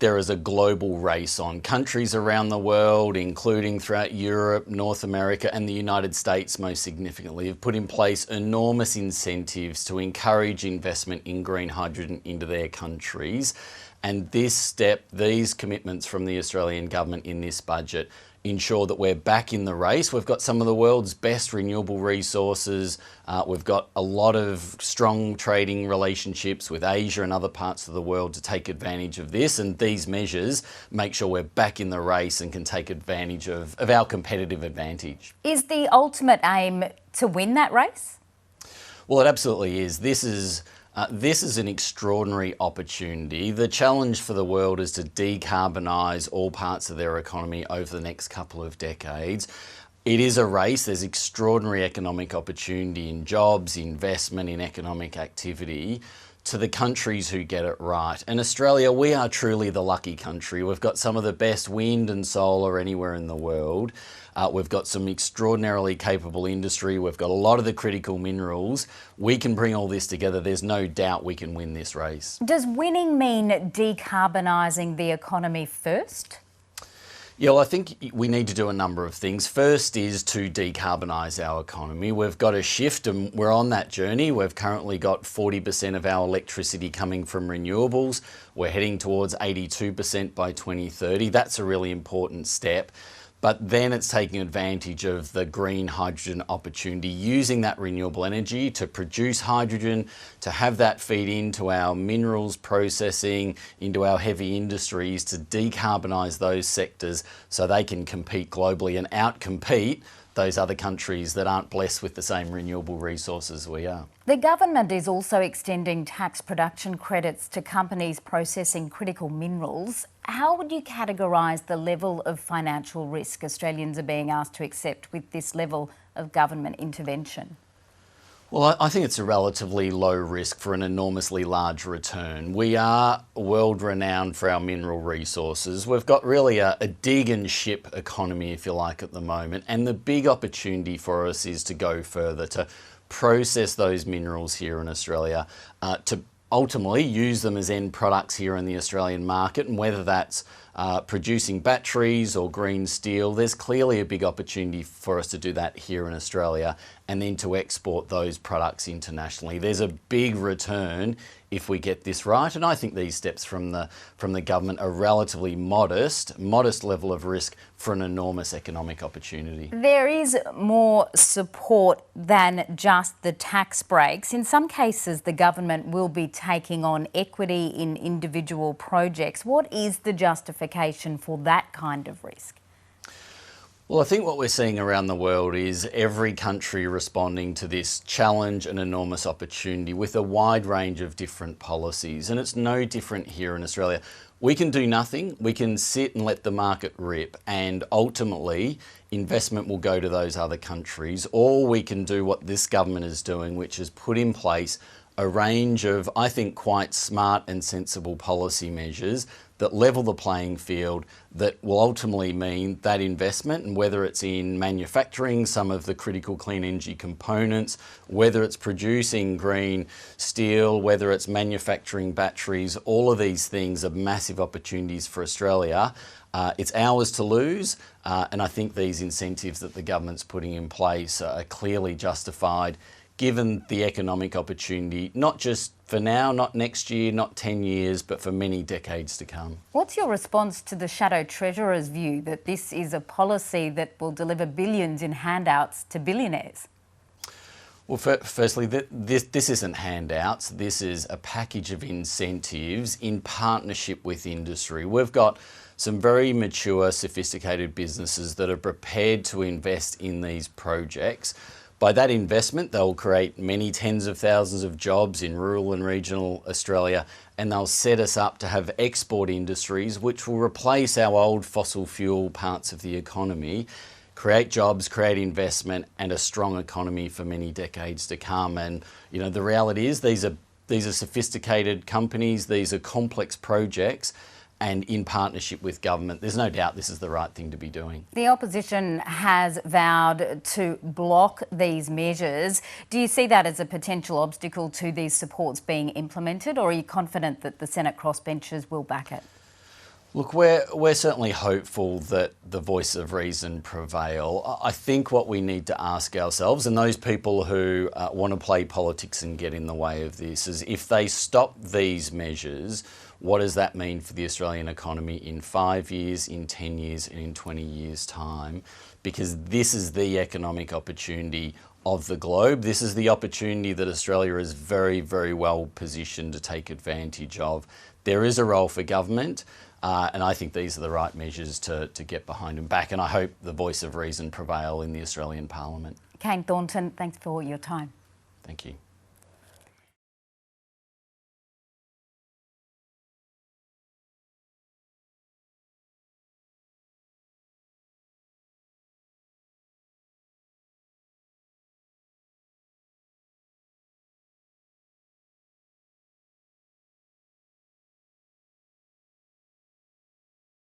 there is a global race on. Countries around the world, including throughout Europe, North America and the United States most significantly, have put in place enormous incentives to encourage investment in green hydrogen into their countries. And this step, these commitments from the Australian government in this budget ensure that we're back in the race. We've got some of the world's best renewable resources. We've got a lot of strong trading relationships with Asia and other parts of the world to take advantage of this. And these measures make sure we're back in the race and can take advantage of our competitive advantage. Is the ultimate aim to win that race? Well, it absolutely is. This is an extraordinary opportunity. The challenge for the world is to decarbonise all parts of their economy over the next couple of decades. It is a race. There's extraordinary economic opportunity in jobs, investment, in economic activity to the countries who get it right. And Australia, we are truly the lucky country. We've got some of the best wind and solar anywhere in the world. We've got some extraordinarily capable industry. We've got a lot of the critical minerals. We can bring all this together. There's no doubt we can win this race. Does winning mean decarbonising the economy first? Yeah, well, I think we need to do a number of things. First is to decarbonise our economy. We've got to shift and we're on that journey. We've currently got 40% of our electricity coming from renewables. We're heading towards 82% by 2030. That's a really important step. But then it's taking advantage of the green hydrogen opportunity, using that renewable energy to produce hydrogen, to have that feed into our minerals processing, into our heavy industries, to decarbonise those sectors so they can compete globally and outcompete those other countries that aren't blessed with the same renewable resources we are. The government is also extending tax production credits to companies processing critical minerals. How would you categorise the level of financial risk Australians are being asked to accept with this level of government intervention? Well, I think it's a relatively low risk for an enormously large return. We are world renowned for our mineral resources. We've got really a dig and ship economy, if you like, at the moment. And the big opportunity for us is to go further, to process those minerals here in Australia, to ultimately use them as end products here in the Australian market. And whether that's producing batteries or green steel, there's clearly a big opportunity for us to do that here in Australia and then to export those products internationally. There's a big return if we get this right, and I think these steps from the government are relatively modest level of risk for an enormous economic opportunity. There is more support than just the tax breaks. In some cases, the government will be taking on equity in individual projects. What is the justification for that kind of risk? Well, I think what we're seeing around the world is every country responding to this challenge and enormous opportunity with a wide range of different policies. And it's no different here in Australia. We can do nothing. We can sit and let the market rip, and ultimately investment will go to those other countries. Or we can do what this government is doing, which is put in place a range of, I think, quite smart and sensible policy measures that level the playing field, that will ultimately mean that investment, and whether it's in manufacturing some of the critical clean energy components, whether it's producing green steel, whether it's manufacturing batteries, all of these things are massive opportunities for Australia. It's ours to lose, and I think these incentives that the government's putting in place are clearly justified given the economic opportunity, not just for now, not next year, not 10 years, but for many decades to come. What's your response to the Shadow Treasurer's view that this is a policy that will deliver billions in handouts to billionaires? Well, firstly, this isn't handouts. This is a package of incentives in partnership with industry. We've got some very mature, sophisticated businesses that are prepared to invest in these projects. By that investment, they'll create many tens of thousands of jobs in rural and regional Australia, and they'll set us up to have export industries which will replace our old fossil fuel parts of the economy, create jobs, create investment and a strong economy for many decades to come. And you know, the reality is these are sophisticated companies, these are complex projects, and in partnership with government. There's no doubt this is the right thing to be doing. The opposition has vowed to block these measures. Do you see that as a potential obstacle to these supports being implemented, or are you confident that the Senate crossbenchers will back it? Look, we're certainly hopeful that the voice of reason prevail. I think what we need to ask ourselves, and those people who want to play politics and get in the way of this, is if they stop these measures, what does that mean for the Australian economy in 5 years, in 10 years, and in 20 years' time? Because this is the economic opportunity of the globe. This is the opportunity that Australia is very, very well positioned to take advantage of. There is a role for government. And I think these are the right measures to get behind and back. And I hope the voice of reason prevail in the Australian Parliament. Kane Thornton, thanks for your time. Thank you.